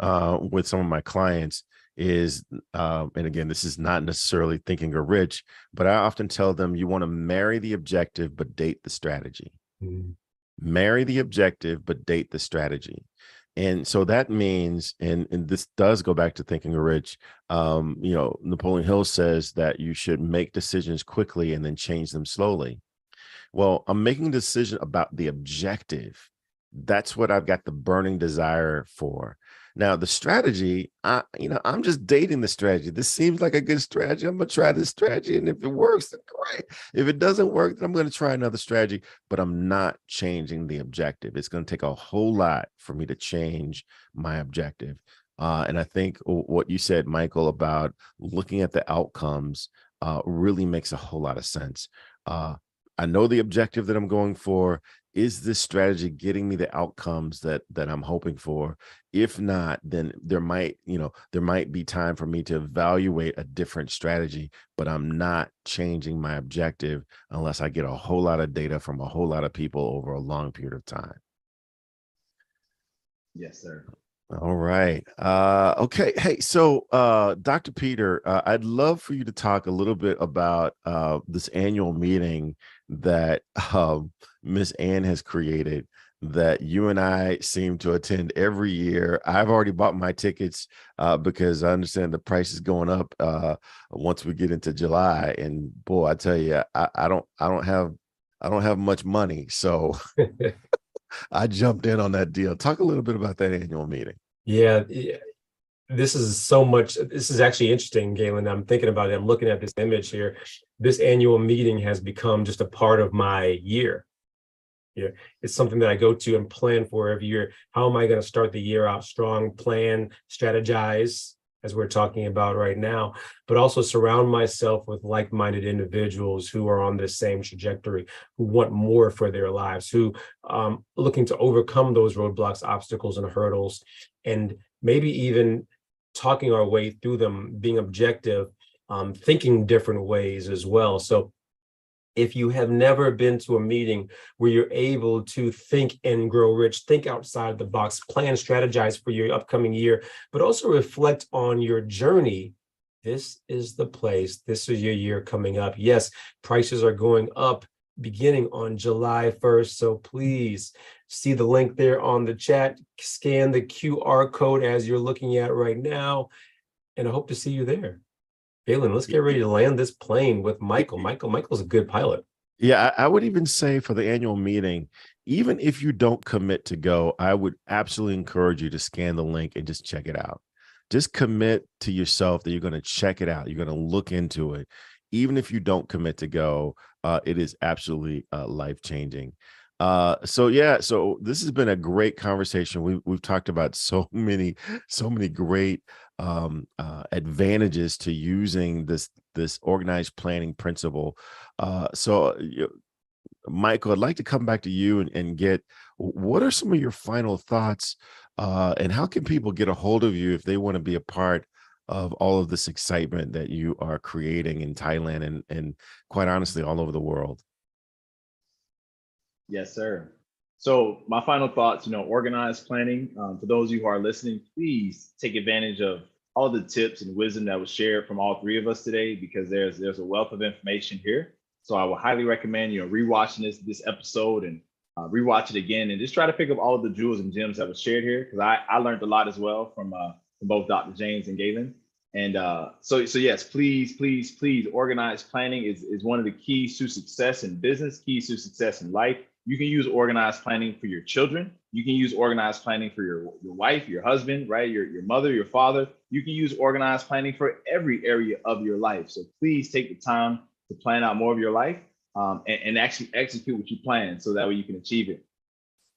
with some of my clients is, and again, this is not necessarily Think and Grow Rich, but I often tell them you want to marry the objective but date the strategy. Mhm. Marry the objective but date the strategy. And so that means, and this does go back to Think and Grow Rich. Napoleon Hill says that you should make decisions quickly and then change them slowly. Well, I'm making a decision about the objective. That's what I've got the burning desire for. Now, the strategy, I'm just dating the strategy. This seems like a good strategy. I'm gonna try this strategy, and if it works, then great. If it doesn't work, then I'm gonna try another strategy. But I'm not changing the objective. It's gonna take a whole lot for me to change my objective. And I think what you said, Michael, about looking at the outcomes really makes a whole lot of sense. Uh, I know the objective that I'm going for. Is this strategy getting me the outcomes that I'm hoping for? If not, then there might be time for me to evaluate a different strategy, but I'm not changing my objective unless I get a whole lot of data from a whole lot of people over a long period of time. Yes, sir. All right. Okay. Hey, so Dr. Peter, I'd love for you to talk a little bit about this annual meeting that Miss Ann has created that you and I seem to attend every year. I've already bought my tickets because I understand the price is going up once we get into July. And boy, I tell you, I don't have much money, so I jumped in on that deal. Talk a little bit about that annual meeting. Yeah, this is so much. This is actually interesting, Galen. I'm thinking about it. I'm looking at this image here. This annual meeting has become just a part of my year. Yeah, it's something that I go to and plan for every year. How am I going to start the year out strong? Plan, strategize, as we're talking about right now, but also surround myself with like-minded individuals who are on the same trajectory, who want more for their lives, who looking to overcome those roadblocks, obstacles, and hurdles, and maybe even talking our way through them, being objective, thinking different ways as well. So if you have never been to a meeting where you're able to think and grow rich, think outside the box, plan, strategize for your upcoming year, but also reflect on your journey, this is the place. This is your year coming up. Yes, prices are going up beginning on July 1st. So please see the link there on the chat, scan the QR code as you're looking at right now, and I hope to see you there. Galen, let's get ready to land this plane with Michael. Michael's a good pilot. Yeah, I would even say for the annual meeting, even if you don't commit to go, I would absolutely encourage you to scan the link and just check it out. Just commit to yourself that you're going to check it out. You're going to look into it. Even if you don't commit to go, it is absolutely life-changing. So this has been a great conversation. We've talked about so many great advantages to using this organized planning principle. Michael, I'd like to come back to you and get what are some of your final thoughts, and how can people get a hold of you if they want to be a part of all of this excitement that you are creating in Thailand and quite honestly all over the world? Yes, sir. So my final thoughts, organized planning. For those of you who are listening, please take advantage of all the tips and wisdom that was shared from all three of us today, because there's a wealth of information here. So I would highly recommend, rewatching this episode and rewatch it again and just try to pick up all of the jewels and gems that was shared here, because I learned a lot as well from both Dr. James and Galen. And so yes, please, organized planning is one of the keys to success in business, keys to success in life. You can use organized planning for your children. You can use organized planning for your wife, your husband, right? Your mother, your father. You can use organized planning for every area of your life. So please take the time to plan out more of your life and actually execute what you plan, so that way you can achieve it.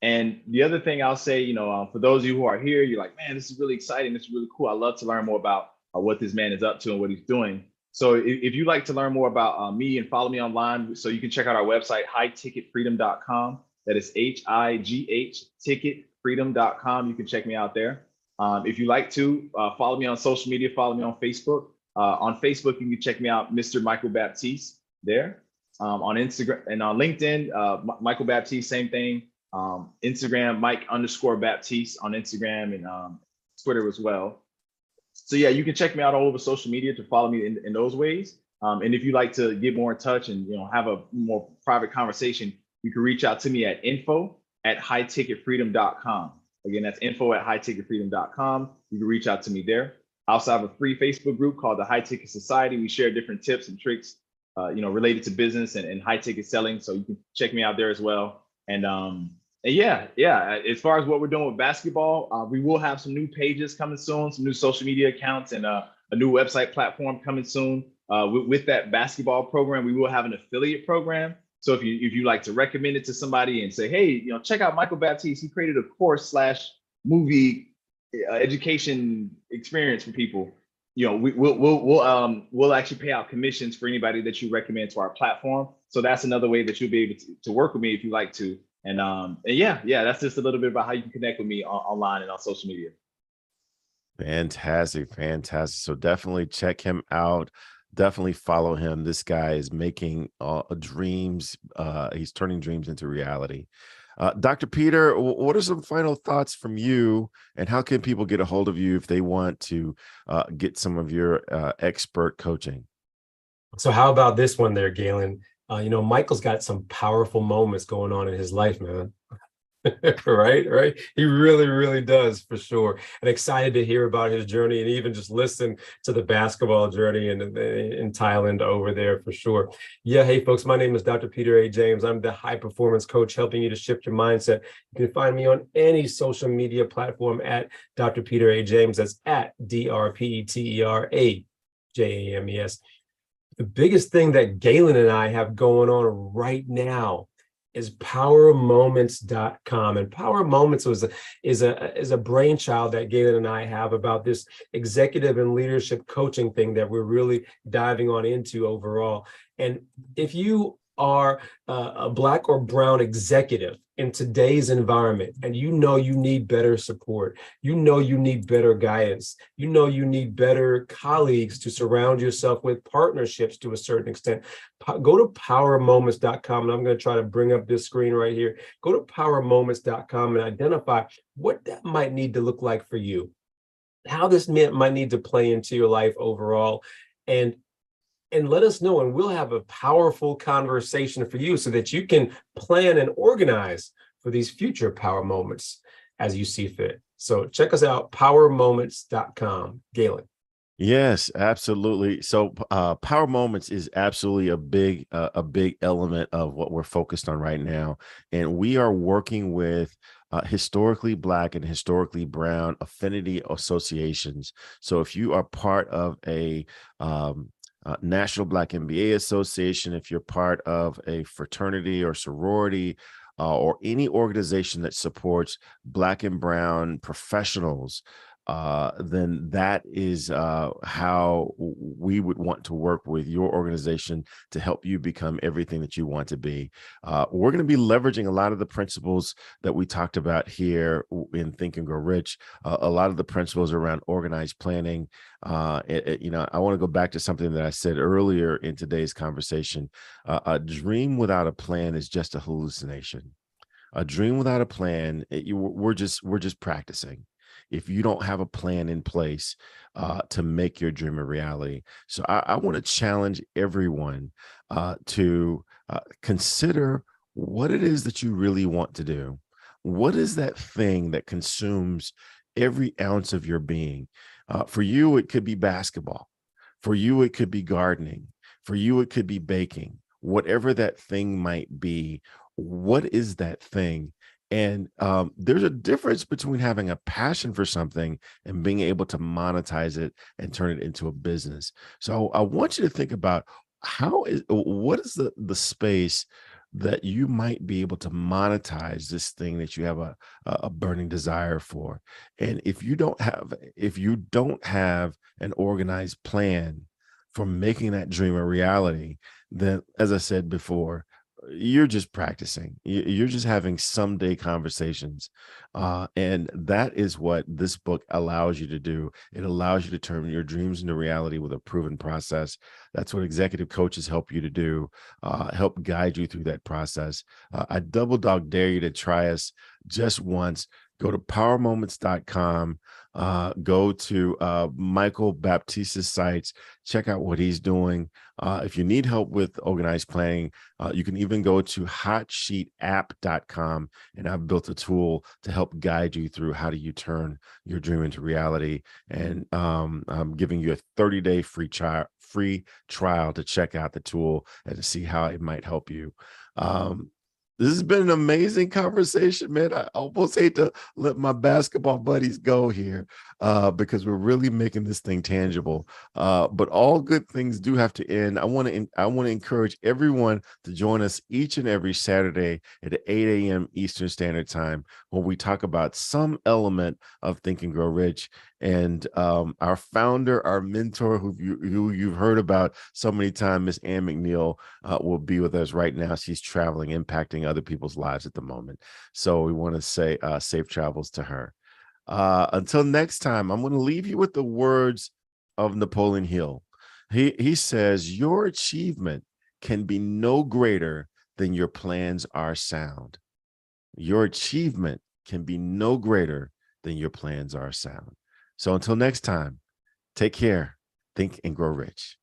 And the other thing I'll say, for those of you who are here, you're like, man, this is really exciting. This is really cool. I love to learn more about what this man is up to and what he's doing. So if you'd like to learn more about me and follow me online, so you can check out our website, highticketfreedom.com. That is HIGH ticketfreedom.com. You can check me out there. If you like to follow me on social media, follow me on Facebook. On Facebook, you can check me out, Mr. Michael Baptiste there. on Instagram and on LinkedIn, Michael Baptiste, same thing. Instagram, Mike_Baptiste on Instagram and Twitter as well. So yeah, you can check me out all over social media to follow me in those ways. And if you'd like to get more in touch and have a more private conversation, you can reach out to me at info@highticketfreedom.com. Again, that's info@highticketfreedom.com. You can reach out to me there. I also have a free Facebook group called the High Ticket Society. We share different tips and tricks, related to business and high ticket selling. So you can check me out there as well. And yeah. As far as what we're doing with basketball, we will have some new pages coming soon, some new social media accounts, and a new website platform coming soon. With that basketball program, we will have an affiliate program. So if you like to recommend it to somebody and say, hey, check out Michael Baptiste, he created a course/movie education experience for people. We'll actually pay out commissions for anybody that you recommend to our platform. So that's another way that you'll be able to work with me if you like to. And yeah, that's just a little bit about how you can connect with me online and on social media. Fantastic. So definitely check him out. Definitely follow him. This guy is making dreams. He's turning dreams into reality. Dr. Peter, what are some final thoughts from you, and how can people get a hold of you if they want to get some of your expert coaching? So how about this one there, Galen? Michael's got some powerful moments going on in his life, man. Right. He really, really does, for sure. And excited to hear about his journey and even just listen to the basketball journey in Thailand over there, for sure. Yeah. Hey, folks, my name is Dr. Peter A. James. I'm the high performance coach helping you to shift your mindset. You can find me on any social media platform at Dr. Peter A. James. That's at DrPeterAJames. The biggest thing that Galen and I have going on right now is powermoments.com. And Power Moments is a brainchild that Galen and I have about this executive and leadership coaching thing that we're really diving on into overall. And if you are a Black or brown executive in today's environment, and you need better support, you need better guidance, you need better colleagues to surround yourself with, partnerships to a certain extent, go to powermoments.com. And I'm going to try to bring up this screen right here. Go to powermoments.com and identify what that might need to look like for you, how this might need to play into your life overall, and let us know, and we'll have a powerful conversation for you so that you can plan and organize for these future power moments as you see fit. So check us out, powermoments.com. Galen. Yes, absolutely. So Power Moments is absolutely a big element of what we're focused on right now. And we are working with historically Black and historically brown affinity associations. So if you are part of a National Black MBA Association, if you're part of a fraternity or sorority, or any organization that supports Black and brown professionals, then that is how we would want to work with your organization to help you become everything that you want to be. We're going to be leveraging a lot of the principles that we talked about here in Think and Grow Rich, a lot of the principles around organized planning. I want to go back to something that I said earlier in today's conversation. A dream without a plan is just a hallucination. A dream without a plan, we're just practicing. If you don't have a plan in place to make your dream a reality. So I want to challenge everyone to consider what it is that you really want to do. What is that thing that consumes every ounce of your being? For you, it could be basketball. For you, it could be gardening. For you, it could be baking. Whatever that thing might be, what is that thing? And there's a difference between having a passion for something and being able to monetize it and turn it into a business. So I want you to think about what is the space that you might be able to monetize this thing that you have a burning desire for. And if you don't have an organized plan for making that dream a reality, then, as I said before, you're just practicing. You're just having someday conversations. And that is what this book allows you to do. It allows you to turn your dreams into reality with a proven process. That's what executive coaches help you to do, help guide you through that process. I double dog dare you to try us just once. Go to powermoments.com, go to Michael Baptiste's sites, check out what he's doing. If you need help with organized planning, you can even go to hotsheetapp.com, and I've built a tool to help guide you through how do you turn your dream into reality. And I'm giving you a 30-day free trial to check out the tool and to see how it might help you. This has been an amazing conversation, man. I almost hate to let my basketball buddies go here because we're really making this thing tangible. But all good things do have to end. I want to encourage everyone to join us each and every Saturday at 8 a.m. Eastern Standard Time when we talk about some element of Think and Grow Rich. And our founder, our mentor, who you've heard about so many times, Miss Ann McNeil, will be with us right now. She's traveling, impacting other people's lives at the moment. So we want to say safe travels to her. Until next time, I'm going to leave you with the words of Napoleon Hill. He says, your achievement can be no greater than your plans are sound. Your achievement can be no greater than your plans are sound. So until next time, take care, think and grow rich.